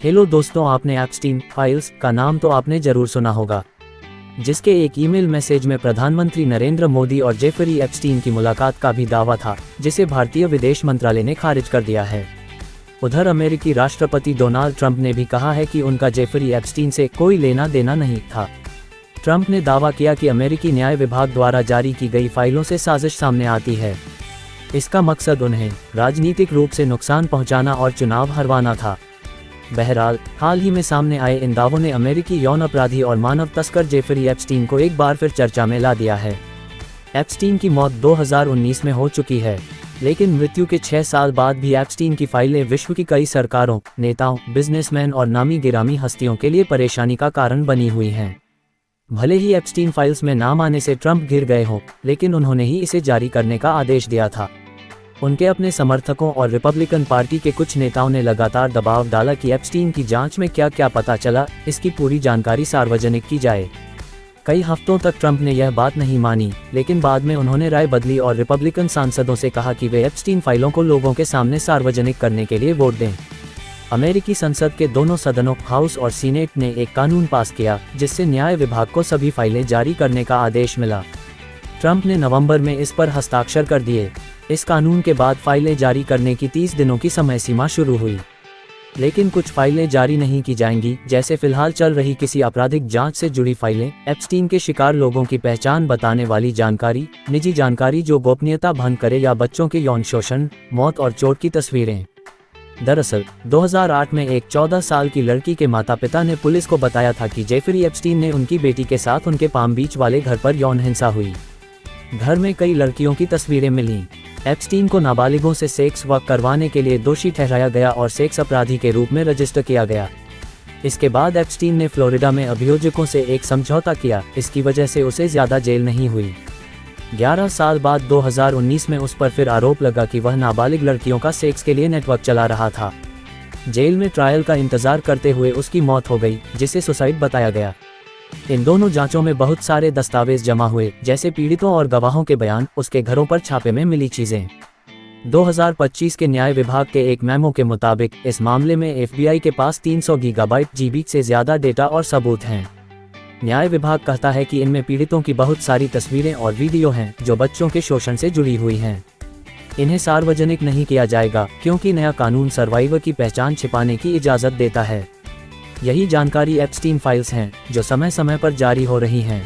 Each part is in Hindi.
हेलो दोस्तों, आपने एप्स्टीन फाइल्स का नाम तो आपने जरूर सुना होगा, जिसके एक ईमेल मैसेज में प्रधानमंत्री नरेंद्र मोदी और जेफरी एप्स्टीन की मुलाकात का भी दावा था, जिसे भारतीय विदेश मंत्रालय ने खारिज कर दिया है। उधर अमेरिकी राष्ट्रपति डोनाल्ड ट्रंप ने भी कहा है कि उनका जेफरी एप्स्टीन से कोई लेना देना नहीं था। ट्रंप ने दावा किया कि अमेरिकी न्याय विभाग द्वारा जारी की गई फाइलों से साजिश सामने आती है। इसका मकसद उन्हें राजनीतिक रूप से नुकसान पहुंचाना और चुनाव हरवाना था। बहरहाल, हाल ही में सामने आए इन दावों ने अमेरिकी यौन अपराधी और मानव तस्कर जेफरी एप्स्टीन को एक बार फिर चर्चा में ला दिया है। एप्स्टीन की मौत 2019 में हो चुकी है, लेकिन मृत्यु के 6 साल बाद भी एप्स्टीन की फाइलें विश्व की कई सरकारों, नेताओं, बिजनेसमैन और नामी गिरामी हस्तियों के लिए परेशानी का कारण बनी हुई हैं। भले ही एप्स्टीन फाइल्स में नाम आने से ट्रंप घिर गए हों, लेकिन उन्होंने ही इसे जारी करने का आदेश दिया था। उनके अपने समर्थकों और रिपब्लिकन पार्टी के कुछ नेताओं ने लगातार दबाव डाला कि एप्स्टीन की जांच में क्या क्या पता चला, इसकी पूरी जानकारी सार्वजनिक की जाए। कई हफ्तों तक ट्रंप ने यह बात नहीं मानी, लेकिन बाद में उन्होंने राय बदली और रिपब्लिकन सांसदों से कहा कि वे एप्स्टीन फाइलों को लोगों के सामने सार्वजनिक करने के लिए वोट दें। अमेरिकी संसद के दोनों सदनों हाउस और सीनेट ने एक कानून पास किया, जिससे न्याय विभाग को सभी फाइलें जारी करने का आदेश मिला। ट्रंप ने नवंबर में इस पर हस्ताक्षर कर दिए। इस कानून के बाद फाइलें जारी करने की 30 दिनों की समय सीमा शुरू हुई, लेकिन कुछ फाइलें जारी नहीं की जाएंगी, जैसे फिलहाल चल रही किसी आपराधिक जांच से जुड़ी फाइलें, एप्स्टीन के शिकार लोगों की पहचान बताने वाली जानकारी, निजी जानकारी जो गोपनीयता भंग करे या बच्चों के यौन शोषण, मौत और चोट की तस्वीरें। दरअसल 2008 में एक 14 साल की लड़की के माता पिता ने पुलिस को बताया था कि जेफरी एप्स्टीन ने उनकी बेटी के साथ उनके पाम बीच वाले घर पर यौन हिंसा हुई। घर में कई लड़कियों की तस्वीरें मिलीं। एप्स्टीन को नाबालिगों से सेक्स वर्क करवाने के लिए दोषी ठहराया गया और सेक्स अपराधी के रूप में रजिस्टर किया गया। इसके बाद एप्स्टीन ने फ्लोरिडा में अभियोजकों से एक समझौता किया, इसकी वजह से उसे ज्यादा जेल नहीं हुई। 11 साल बाद 2019 में उस पर फिर आरोप लगा कि वह नाबालिग लड़कियों का सेक्स के लिए नेटवर्क चला रहा था। जेल में ट्रायल का इंतजार करते हुए उसकी मौत हो गई, जिसे सुसाइड बताया गया। इन दोनों जांचों में बहुत सारे दस्तावेज जमा हुए, जैसे पीड़ितों और गवाहों के बयान, उसके घरों पर छापे में मिली चीजें। 2025 के न्याय विभाग के एक मेमो के मुताबिक इस मामले में एफबीआई के पास 300 गीगाबाइट जीबी से ज्यादा डेटा और सबूत हैं। न्याय विभाग कहता है कि इनमें पीड़ितों की बहुत सारी तस्वीरें और वीडियो हैं जो बच्चों के शोषण से जुड़ी हुई हैं। इन्हें सार्वजनिक नहीं किया जाएगा, क्योंकि नया कानून सर्वाइवर की पहचान छिपाने की इजाजत देता है। यही जानकारी एप्स्टीन फाइल्स हैं, जो समय समय पर जारी हो रही हैं।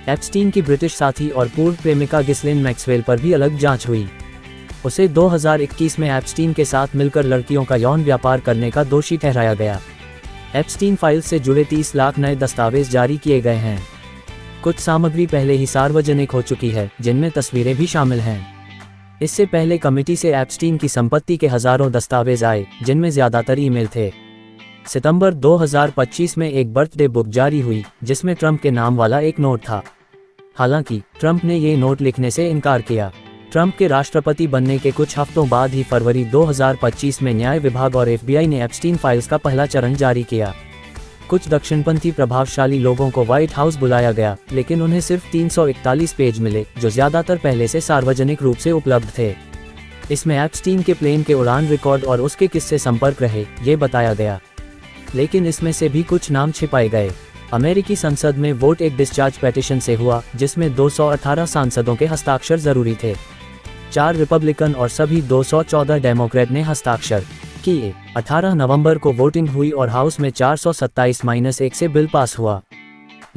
एप्स्टीन की ब्रिटिश साथी और पूर्व प्रेमिका गिस्लेन मैक्सवेल पर भी अलग जांच हुई। उसे 2021 में एप्स्टीन के साथ मिलकर लड़कियों का यौन व्यापार करने का दोषी ठहराया गया। एप्स्टीन फाइल्स से जुड़े 30 लाख नए दस्तावेज जारी किए गए हैं। कुछ सामग्री पहले ही सार्वजनिक हो चुकी है, जिनमें तस्वीरें भी शामिल हैं। इससे पहले कमेटी से एप्स्टीन की संपत्ति के हजारों दस्तावेज आए, जिनमें ज्यादातर ईमेल थे। सितंबर 2025 में एक बर्थडे बुक जारी हुई, जिसमें ट्रंप के नाम वाला एक नोट था। हालांकि ट्रंप ने ये नोट लिखने से इनकार किया। ट्रंप के राष्ट्रपति बनने के कुछ हफ्तों बाद ही फरवरी 2025 में न्याय विभाग और एफबीआई ने एप्स्टीन फाइल्स का पहला चरण जारी किया। कुछ दक्षिणपंथी प्रभावशाली लोगों को व्हाइट हाउस बुलाया गया, लेकिन उन्हें सिर्फ 341 पेज मिले, जो ज्यादातर पहले से सार्वजनिक रूप से उपलब्ध थे। इसमें एप्स्टीन के प्लेन के उड़ान रिकॉर्ड और उसके किससे संपर्क रहे, ये बताया गया, लेकिन इसमें से भी कुछ नाम छिपाए गए। अमेरिकी संसद में वोट एक डिस्चार्ज पेटिशन से हुआ, जिसमें 218 सांसदों के हस्ताक्षर जरूरी थे। 4 रिपब्लिकन और सभी 214 डेमोक्रेट ने हस्ताक्षर किए। 18 नवंबर को वोटिंग हुई और हाउस में 427-1 से बिल पास हुआ।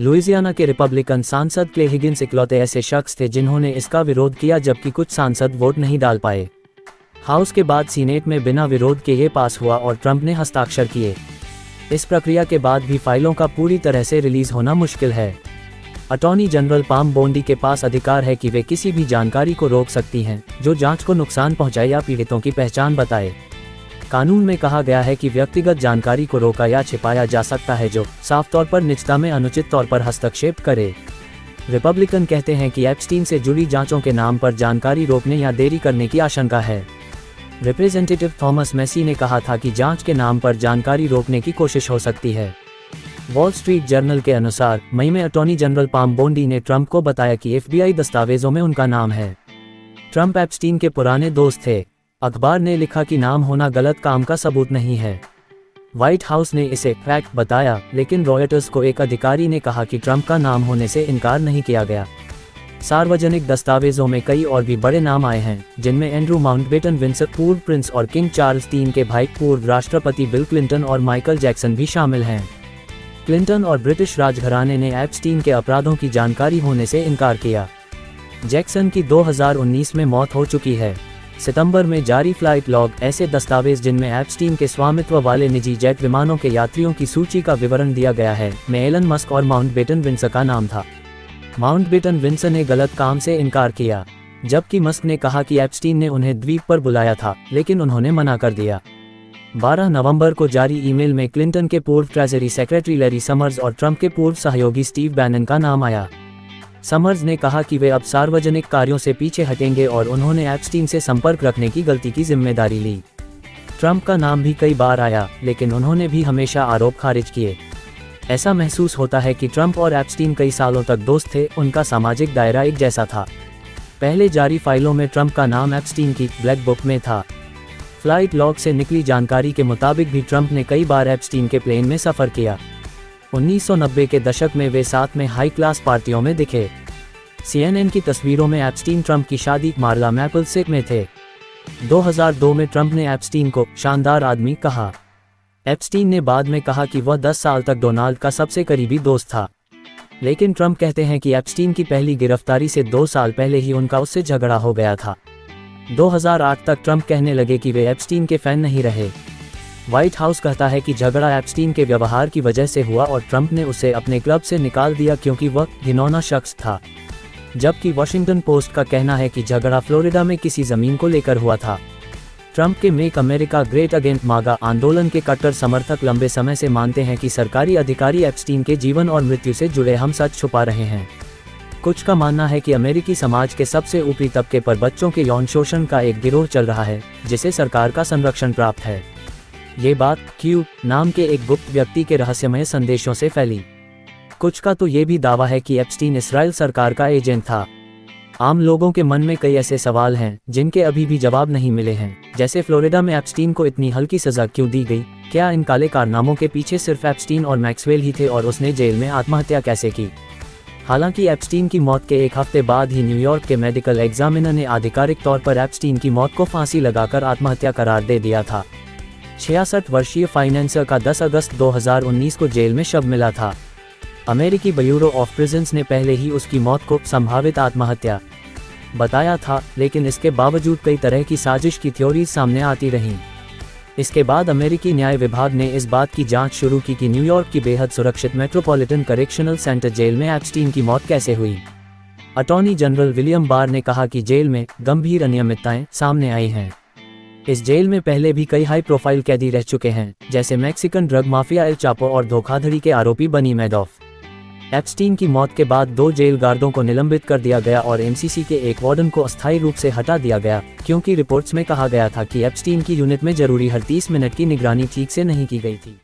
लुइजियाना के रिपब्लिकन सांसद क्ले हिगिन्स इकलौते ऐसे शख्स थे जिन्होंने इसका विरोध किया, जबकि कुछ सांसद वोट नहीं डाल पाए। हाउस के बाद सीनेट में बिना विरोध के ये पास हुआ और ट्रंप ने हस्ताक्षर किए। इस प्रक्रिया के बाद भी फाइलों का पूरी तरह से रिलीज होना मुश्किल है। अटॉर्नी जनरल पाम बोंडी के पास अधिकार है कि वे किसी भी जानकारी को रोक सकती हैं, जो जांच को नुकसान पहुंचाए या पीड़ितों की पहचान बताए। कानून में कहा गया है कि व्यक्तिगत जानकारी को रोका या छिपाया जा सकता है, जो साफ तौर पर निजता में अनुचित तौर पर हस्तक्षेप करे। रिपब्लिकन कहते हैं कि एप्स्टीन से जुड़ी जांचों के नाम पर जानकारी रोकने या देरी करने की आशंका है। रिप्रेजेंटेटिव थॉमस मैसी ने कहा था कि जांच के नाम पर जानकारी रोकने की कोशिश हो सकती है। वॉल स्ट्रीट जर्नल के अनुसार मई में अटॉर्नी जनरल पाम बोंडी ने ट्रंप को बताया कि एफबीआई दस्तावेजों में उनका नाम है। ट्रंप एप्स्टीन के पुराने दोस्त थे। अखबार ने लिखा कि नाम होना गलत काम का सबूत नहीं है। व्हाइट हाउस ने इसे फैक्ट बताया, लेकिन रॉयटर्स को एक अधिकारी ने कहा कि ट्रंप का नाम होने से इनकार नहीं किया गया। सार्वजनिक दस्तावेजों में कई और भी बड़े नाम आए हैं, जिनमें एंड्रू माउंटबेटन विंसर, पूर्व प्रिंस और किंग चार्ल्स III के भाई, पूर्व राष्ट्रपति बिल क्लिंटन और माइकल जैक्सन भी शामिल हैं। क्लिंटन और ब्रिटिश राजघराने ने एप्स्टीन के अपराधों की जानकारी होने से इनकार किया। जैक्सन की 2019 में मौत हो चुकी है। सितंबर में जारी फ्लाइट लॉग, ऐसे दस्तावेज जिनमें एप्स्टीन के स्वामित्व वाले निजी जेट विमानों के यात्रियों की सूची का विवरण दिया गया है, में एलन मस्क और माउंटबेटन विंसर का नाम था। माउंटबेटन विंसर ने गलत काम से इनकार किया, जबकि मस्क ने कहा कि एप्स्टीन ने उन्हें द्वीप पर बुलाया था, लेकिन उन्होंने मना कर दिया। 12 नवंबर को जारी ईमेल में क्लिंटन के पूर्व ट्रेजरी सेक्रेटरी लैरी समर्स और ट्रंप के पूर्व सहयोगी स्टीव बैनन का नाम आया। समर्स ने कहा कि वे अब सार्वजनिक कार्यों से पीछे हटेंगे और उन्होंने एप्स्टीन से संपर्क रखने की गलती की जिम्मेदारी ली। ट्रंप का नाम भी कई बार आया, लेकिन उन्होंने भी हमेशा आरोप खारिज किए। ऐसा महसूस होता है कि ट्रंप और एप्स्टीन कई सालों तक दोस्त थे, उनका सामाजिक दायरा एक जैसा था। पहले जारी फाइलों में ट्रंप का नाम एप्स्टीन की ब्लैक बुक में था। फ्लाइट लॉग से निकली जानकारी के मुताबिक भी ट्रंप ने कई बार एप्स्टीन के प्लेन में सफ़र किया। 1990 के दशक में वे साथ में हाई क्लास पार्टियों में दिखे। CNN की तस्वीरों में एप्स्टीन ट्रंप की शादी मार्ला मैपल्सिक में थे। 2002 में ट्रंप ने एप्स्टीन को शानदार आदमी कहा। एप्स्टीन ने बाद में कहा कि वह 10 साल तक डोनाल्ड का सबसे करीबी दोस्त था, लेकिन ट्रंप कहते हैं कि एप्स्टीन की पहली गिरफ्तारी से 2 साल पहले ही उनका उससे झगड़ा हो गया था। 2008 तक ट्रंप कहने लगे कि वे एप्स्टीन के फैन नहीं रहे। व्हाइट हाउस कहता है कि झगड़ा एप्स्टीन के व्यवहार की वजह से हुआ और ट्रंप ने उसे अपने क्लब से निकाल दिया क्योंकि वह घिनौना शख्स था, जबकि वॉशिंगटन पोस्ट का कहना है कि झगड़ा फ्लोरिडा में किसी जमीन को लेकर हुआ था। ट्रंप के मेक अमेरिका ग्रेट अगेन मागा आंदोलन के कट्टर समर्थक लंबे समय से मानते हैं कि सरकारी अधिकारी एप्स्टीन के जीवन और मृत्यु से जुड़े हम सच छुपा रहे हैं। कुछ का मानना है कि अमेरिकी समाज के सबसे ऊपरी तबके पर बच्चों के यौन शोषण का एक गिरोह चल रहा है, जिसे सरकार का संरक्षण प्राप्त है। ये बात क्यू नाम के एक गुप्त व्यक्ति के रहस्यमय संदेशों से फैली। कुछ का तो ये भी दावा है कि एप्स्टीन इस्राएल सरकार का एजेंट था। आम लोगों के मन में कई ऐसे सवाल हैं जिनके अभी भी जवाब नहीं मिले हैं, जैसे फ्लोरिडा में एप्स्टीन को इतनी हल्की सजा क्यों दी गई? क्या इन काले कारनामों के पीछे सिर्फ एप्स्टीन और मैक्सवेल ही थे और उसने जेल में आत्महत्या कैसे की? हालांकि एप्स्टीन की मौत के एक हफ्ते बाद ही न्यूयॉर्क के मेडिकल एग्जामिनर ने आधिकारिक तौर पर एप्स्टीन की मौत को फांसी लगाकर आत्महत्या करार दे दिया था। 66 वर्षीय फाइनेंसर का 10 अगस्त 2019 को जेल में शव मिला था। अमेरिकी ब्यूरो ऑफ प्रिजन्स ने पहले ही उसकी मौत को संभावित आत्महत्या बताया था, लेकिन इसके बावजूद कई तरह की साजिश की थ्योरीज सामने आती रहीं। इसके बाद अमेरिकी न्याय विभाग ने इस बात की जांच शुरू की कि न्यूयॉर्क की बेहद सुरक्षित मेट्रोपॉलिटन करेक्शनल सेंटर जेल में एप्स्टीन की मौत कैसे हुई। अटॉर्नी जनरल विलियम बार ने कहा कि जेल में गंभीर अनियमितताएं सामने आई हैं। इस जेल में पहले भी कई हाई प्रोफाइल कैदी रह चुके हैं, जैसे Mexican drug mafia El Chapo और धोखाधड़ी के आरोपी बनी मैडोफ। एप्स्टीन की मौत के बाद 2 जेल गार्डों को निलंबित कर दिया गया और एमसीसी के एक वार्डन को अस्थायी रूप से हटा दिया गया, क्योंकि रिपोर्ट्स में कहा गया था कि एप्स्टीन की यूनिट में जरूरी हर 30 मिनट की निगरानी ठीक से नहीं की गई थी।